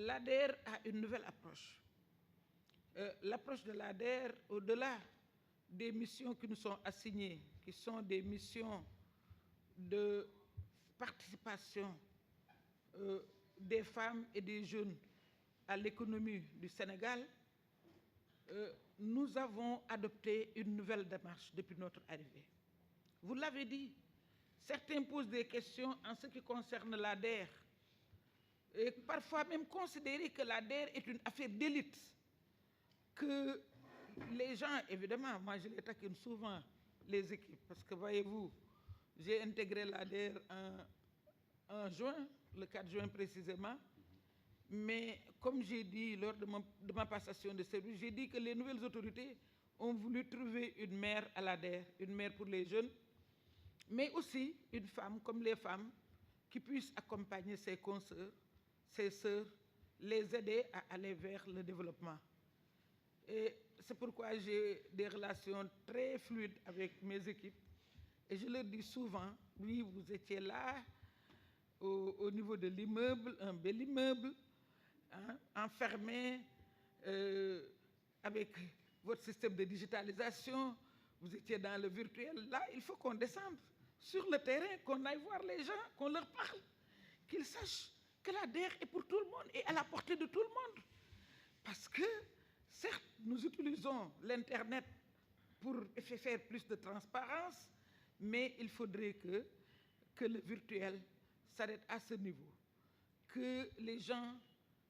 l'ADER a une nouvelle approche. L'approche de l'ADER, au-delà des missions qui nous sont assignées, qui sont des missions de participation des femmes et des jeunes à l'économie du Sénégal, nous avons adopté une nouvelle démarche depuis notre arrivée. Vous l'avez dit, certains posent des questions en ce qui concerne l'ADER, et parfois même considérer que l'ADER est une affaire d'élite, que les gens, évidemment, moi je les taquine souvent, les équipes, parce que voyez-vous, j'ai intégré l'ADER en juin, le 4 juin précisément, mais comme j'ai dit lors de ma passation de service, j'ai dit que les nouvelles autorités ont voulu trouver une mère à l'ADER, une mère pour les jeunes, mais aussi une femme comme les femmes qui puisse accompagner ses consoeurs, ses sœurs, les aider à aller vers le développement. Et c'est pourquoi j'ai des relations très fluides avec mes équipes. Et je leur dis souvent, oui, vous étiez là, au niveau de l'immeuble, un bel immeuble, hein, enfermé avec votre système de digitalisation, vous étiez dans le virtuel. Là, il faut qu'on descende sur le terrain, qu'on aille voir les gens, qu'on leur parle, qu'ils sachent que l'ADER est pour tout le monde et à la portée de tout le monde. Parce que, certes, nous utilisons l'Internet pour faire plus de transparence, mais il faudrait que le virtuel s'arrête à ce niveau, que les gens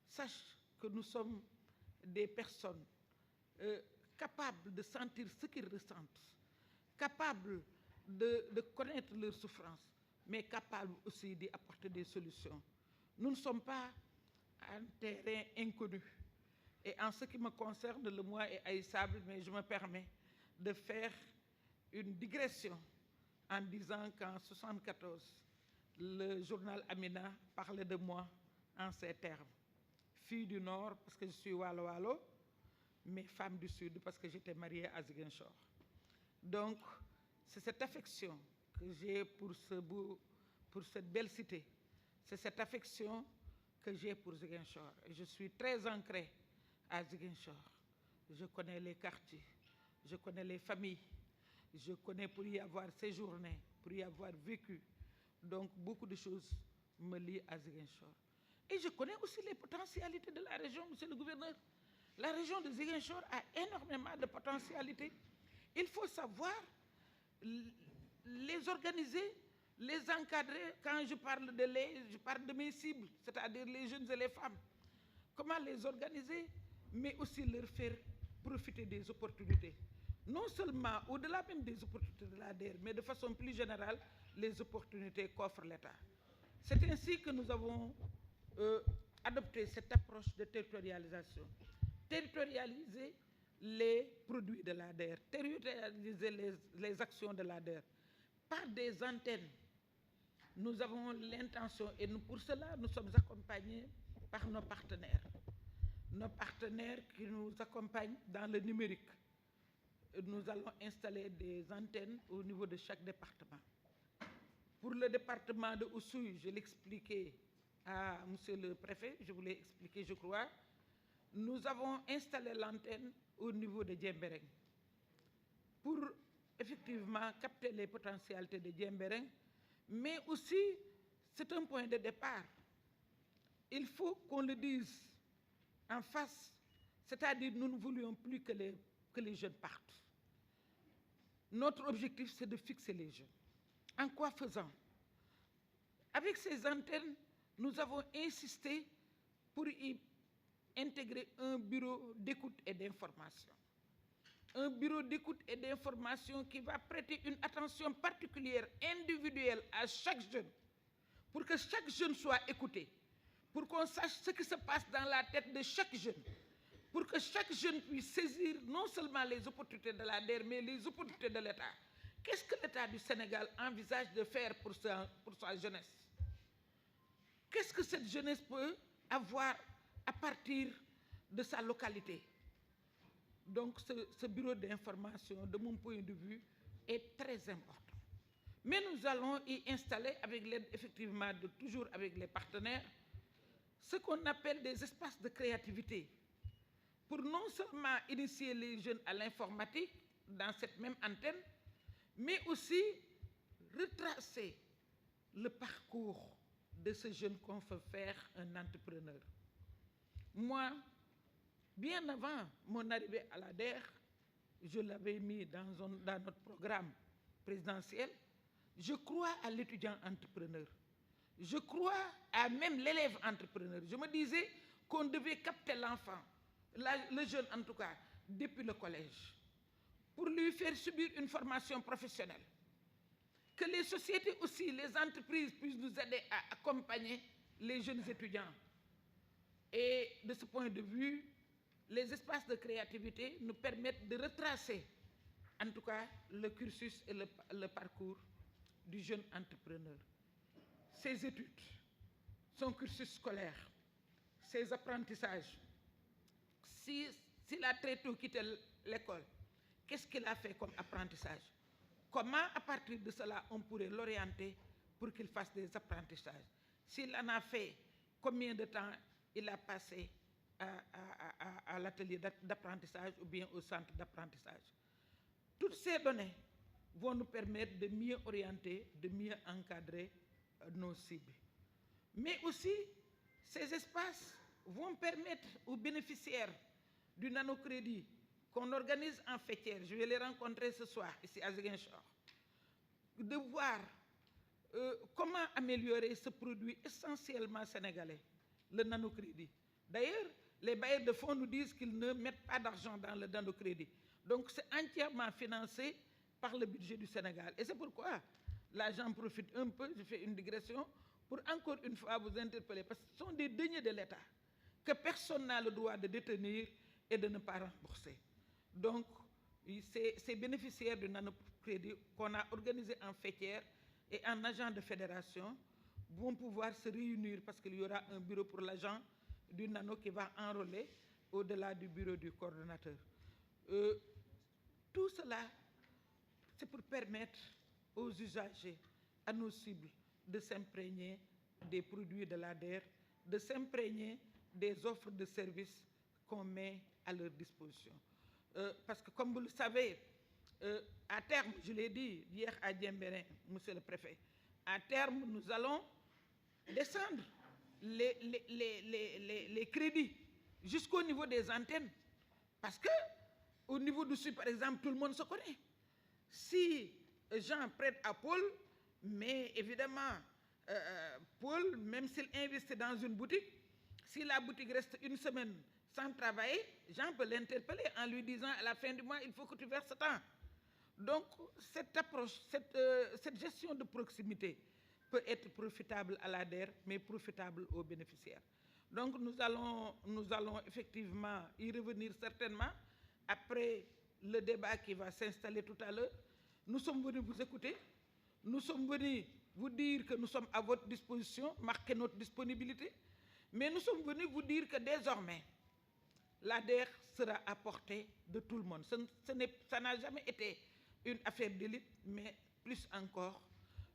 sachent que nous sommes des personnes capables de sentir ce qu'ils ressentent, capables de connaître leurs souffrances, mais capables aussi d'y apporter des solutions. Nous ne sommes pas un terrain inconnu. Et en ce qui me concerne, le moi est haïssable, mais je me permets de faire une digression en disant qu'en 1974, le journal Amina parlait de moi en ces termes. Fille du Nord, parce que je suis Walo-Walo, mais femme du Sud, parce que j'étais mariée à Ziguinchor. Donc, c'est cette affection que j'ai pour cette belle cité. C'est cette affection que j'ai pour Ziguinchor. Et je suis très ancrée à Ziguinchor. Je connais les quartiers, je connais les familles, je connais pour y avoir séjourné, pour y avoir vécu. Donc, beaucoup de choses me lient à Ziguinchor. Et je connais aussi les potentialités de la région, monsieur le gouverneur. La région de Ziguinchor a énormément de potentialités. Il faut savoir les organiser, les encadrer. Quand je parle je parle de mes cibles, c'est-à-dire les jeunes et les femmes. Comment les organiser, mais aussi leur faire profiter des opportunités. Non seulement au-delà même des opportunités de l'ADER, mais de façon plus générale, les opportunités qu'offre l'État. C'est ainsi que nous avons adopté cette approche de territorialisation. Territorialiser les produits de l'ADER, territorialiser les actions de l'ADER par des antennes. Nous avons l'intention, et pour cela, nous sommes accompagnés par nos partenaires. Nos partenaires qui nous accompagnent dans le numérique. Nous allons installer des antennes au niveau de chaque département. Pour le département de Oussouye, je l'expliquais à monsieur le préfet, je vous l'ai expliqué, je crois, nous avons installé l'antenne au niveau de Djembereng pour effectivement capter les potentialités de Djembereng, mais aussi c'est un point de départ. Il faut qu'on le dise en face, c'est-à-dire nous ne voulions plus que les jeunes partent. Notre objectif, c'est de fixer les jeunes. En quoi faisant? Avec ces antennes, nous avons insisté pour y intégrer un bureau d'écoute et d'information. Un bureau d'écoute et d'information qui va prêter une attention particulière, individuelle à chaque jeune, pour que chaque jeune soit écouté, pour qu'on sache ce qui se passe dans la tête de chaque jeune, pour que chaque jeune puisse saisir non seulement les opportunités de l'ADER, mais les opportunités de l'État. Qu'est-ce que l'État du Sénégal envisage de faire pour sa jeunesse? Qu'est-ce que cette jeunesse peut avoir à partir de sa localité? Donc ce bureau d'information, de mon point de vue, est très important. Mais nous allons y installer, avec l'aide effectivement toujours avec les partenaires, ce qu'on appelle des espaces de créativité pour non seulement initier les jeunes à l'informatique dans cette même antenne, mais aussi retracer le parcours de ce jeune qu'on veut faire un entrepreneur. Moi, bien avant mon arrivée à l'ADER, je l'avais mis dans notre programme présidentiel, je crois à l'étudiant entrepreneur. Je crois à même l'élève entrepreneur. Je me disais qu'on devait capter l'enfant, le jeune en tout cas, depuis le collège, pour lui faire subir une formation professionnelle. Que les sociétés aussi, les entreprises puissent nous aider à accompagner les jeunes étudiants. Et de ce point de vue, les espaces de créativité nous permettent de retracer, en tout cas, le cursus et le parcours du jeune entrepreneur. Ses études, son cursus scolaire, ses apprentissages. S'il a très tôt quitté l'école, qu'est-ce qu'il a fait comme apprentissage? Comment, à partir de cela, on pourrait l'orienter pour qu'il fasse des apprentissages? S'il en a fait, combien de temps il a passé à l'atelier d'apprentissage ou bien au centre d'apprentissage? Toutes ces données vont nous permettre de mieux orienter, de mieux encadrer nos cibles. Mais aussi, ces espaces vont permettre aux bénéficiaires du nanocrédit qu'on organise en fêtière, je vais les rencontrer ce soir ici à Ziguinchor, de voir comment améliorer ce produit essentiellement sénégalais, le nanocrédit. D'ailleurs, les bailleurs de fonds nous disent qu'ils ne mettent pas d'argent dans le nanocrédit. Donc c'est entièrement financé par le budget du Sénégal. Et c'est pourquoi, là j'en profite un peu, je fais une digression, pour encore une fois vous interpeller, parce que ce sont des deniers de l'État que personne n'a le droit de détenir et de ne pas rembourser. Donc, ces bénéficiaires du nanocrédit qu'on a organisé en fêtière et en agent de fédération vont pouvoir se réunir parce qu'il y aura un bureau pour l'agent du nano qui va enrôler au-delà du bureau du coordonnateur. Tout cela, c'est pour permettre aux usagers, à nos cibles, de s'imprégner des produits de l'ADER, de s'imprégner des offres de services qu'on met à leur disposition. Parce que comme vous le savez, à terme, je l'ai dit hier à Diembérin, monsieur le préfet, à terme, nous allons descendre les crédits jusqu'au niveau des antennes. Parce que au niveau du Sud, par exemple, tout le monde se connaît. Si Jean prête à Paul, mais évidemment, Paul, même s'il investit dans une boutique, si la boutique reste une semaine sans travailler, Jean peut l'interpeller en lui disant à la fin du mois, il faut que tu verses tant. Donc, cette approche, cette gestion de proximité peut être profitable à l'ADER, mais profitable aux bénéficiaires. Donc, nous allons effectivement y revenir certainement après le débat qui va s'installer tout à l'heure. Nous sommes venus vous écouter, nous sommes venus vous dire que nous sommes à votre disposition, marquer notre disponibilité, mais nous sommes venus vous dire que désormais, l'ADER sera à portée de tout le monde. Ça n'a jamais été une affaire d'élite, mais plus encore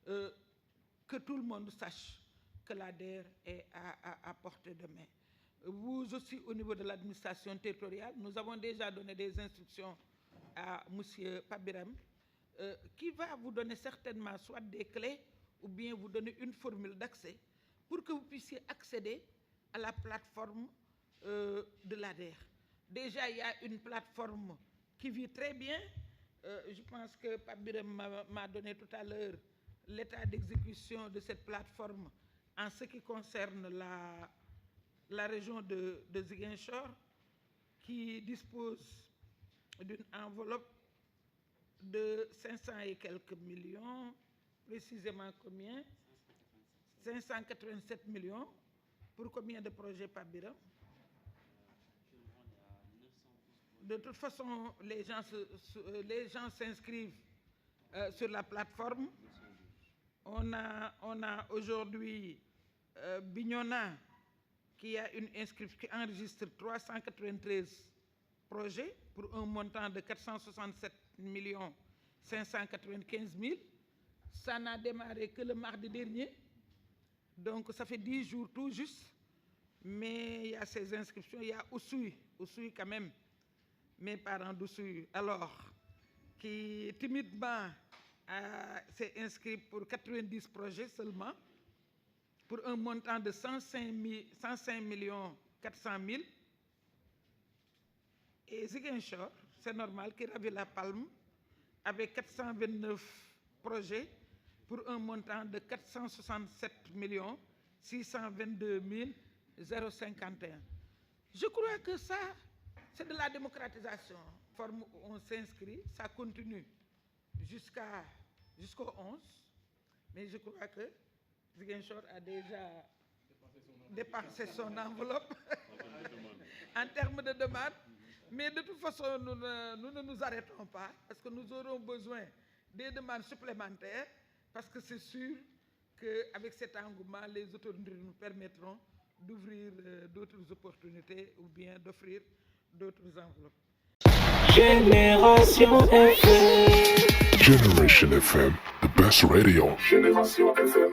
que tout le monde sache que l'ADER est à portée de main. Vous aussi, au niveau de l'administration territoriale, nous avons déjà donné des instructions à M. Pabiram, qui va vous donner certainement soit des clés ou bien vous donner une formule d'accès pour que vous puissiez accéder à la plateforme de l'ADER. Déjà, il y a une plateforme qui vit très bien. Je pense que Pabiram m'a donné tout à l'heure l'état d'exécution de cette plateforme en ce qui concerne la région de Ziguinchor, qui dispose d'une enveloppe de 500 et quelques millions, précisément combien? 587 millions. Pour combien de projets Pabiram? De toute façon, les gens s'inscrivent sur la plateforme. On a aujourd'hui Bignona qui a une inscription qui enregistre 393 projets pour un montant de 467 595 000. Ça n'a démarré que le mardi dernier. Donc ça fait 10 jours tout juste. mais il y a ces inscriptions, il y a Oussouy quand même, mes parents d'Oussouy, alors, qui timidement s'est inscrit pour 90 projets seulement, pour un montant de 105 400 000. Et Ziguinchor, c'est normal, qui ravit la palme, avec 429 projets, pour un montant de 467 622 051. Je crois que ça, c'est de la démocratisation. Forme où on s'inscrit, ça continue jusqu'au 11. Mais je crois que Ziguinchor a déjà dépassé son enveloppe en termes de demande. Mais de toute façon, nous ne nous arrêtons pas parce que nous aurons besoin des demandes supplémentaires parce que c'est sûr qu'avec cet engouement, les autorités nous permettront d'ouvrir d'autres opportunités ou bien d'offrir d'autres enveloppes. Génération FM. Generation FM, the best radio. Génération FM.